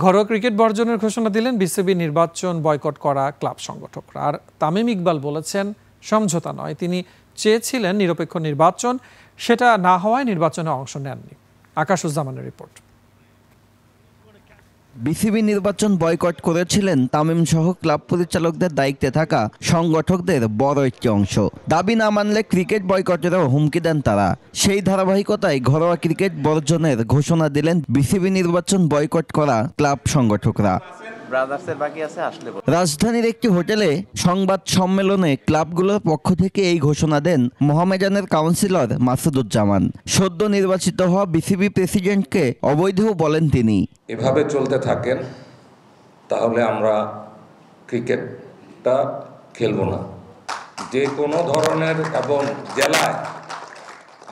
ঘরোয়া ক্রিকেট বর্জনের ঘোষণা দিলেন বিসিবি নির্বাচন বয়কট করা ক্লাব সংগঠকরা। আর তামিম ইকবাল বলেছেন, সমঝোতা নয়, তিনি চেয়েছিলেন নিরপেক্ষ নির্বাচন, সেটা না হওয়ায় নির্বাচনে অংশ নেননি। আকাশুজ্জামানের রিপোর্ট। বিসিবি নির্বাচন বয়কট করেছিলেন তামিম সহ ক্লাব পরিচালকদের দায়িত্বে থাকা সংগঠকদের বড় একটি অংশ। দাবি না মানলে ক্রিকেট বয়কটেরও হুমকি দেন তারা। সেই ধারাবাহিকতায় ঘরোয়া ক্রিকেট বর্জনের ঘোষণা দিলেন বিসিবি নির্বাচন বয়কট করা ক্লাব সংগঠকরা। রাজধানীর একটি হোটেলে সংবাদ সম্মেলনে ক্লাবগুলোর পক্ষ থেকে এই ঘোষণা দেন মোহামেডানের কাউন্সিলর মাসুদুজ্জামান। সদ্য নির্বাচিত হওয়া বিসিবি প্রেসিডেন্টকে অবৈধও বলেন তিনি। এভাবে চলতে থাকেন তাহলে আমরা ক্রিকেটটা খেলবো না। যে কোনো ধরনের এবং জেলায়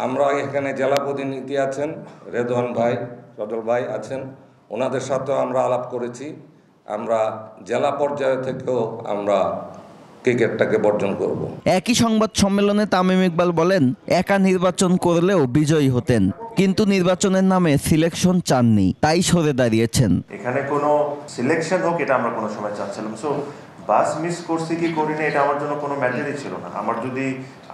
আমরা এখানে জেলা প্রতিনিধি আছেন, রেদওয়ান ভাই, সজল ভাই আছেন, ওনাদের সাথেও আমরা আলাপ করেছি। আমরা জেলা পর্যায় থেকেও আমরা ক্রিকেটটাকে বর্জন করব। একই সংবাদ সম্মেলনে তামিম ইকবাল বলেন, একা নির্বাচন করলেও বিজয়ী হতেন, কিন্তু নির্বাচনের নামে সিলেকশন চাননি, তাই সরে দাঁড়িয়েছেন। এখানে কোনো সিলেকশন হোক এটা আমরা কোনো সময় চাচ্ছিলাম। সো বাস মিস করছি কি করিনি এটা আমার জন্য কোনো ম্যাটারই ছিল না। আমার যদি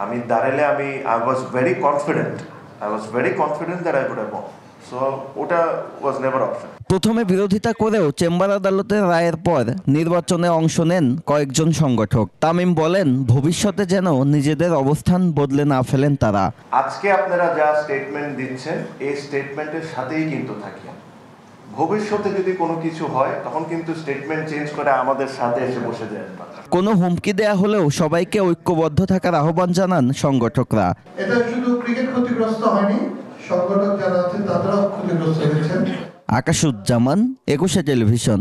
আমি দাঁড়ালে I was very confident that I could have one. So ওটা ওয়াজ নেভার অপশন। প্রথমে বিরোধিতা করেও চেম্বার আদালতের রায়ের পর নির্বাচনে অংশ নেন কয়েকজন সংগঠক। তামিম বলেন, ভবিষ্যতে যেন নিজেদের অবস্থান বদলে না ফেলেন তারা। আজকে আপনারা যা স্টেটমেন্ট দিচ্ছেন এই স্টেটমেন্টের সাথেই কিন্তু থাকি। ভবিষ্যতে যদি কোনো কিছু হয় তখন কিন্তু স্টেটমেন্ট চেঞ্জ করে আমাদের সাথে এসে বসে যায়। কোনো হুমকি দেয়া হলেও সবাইকে ঐক্যবদ্ধ থাকার আহ্বান জানান সংগঠকরা। এটা শুধু ক্রিকেট ক্ষতিগ্রস্ত হয়নি, সংগঠক যারা আছেন তারাও ক্ষতিগ্রস্ত হয়েছেন। আকাশুজ্জামান, 21 টেলিভিশন।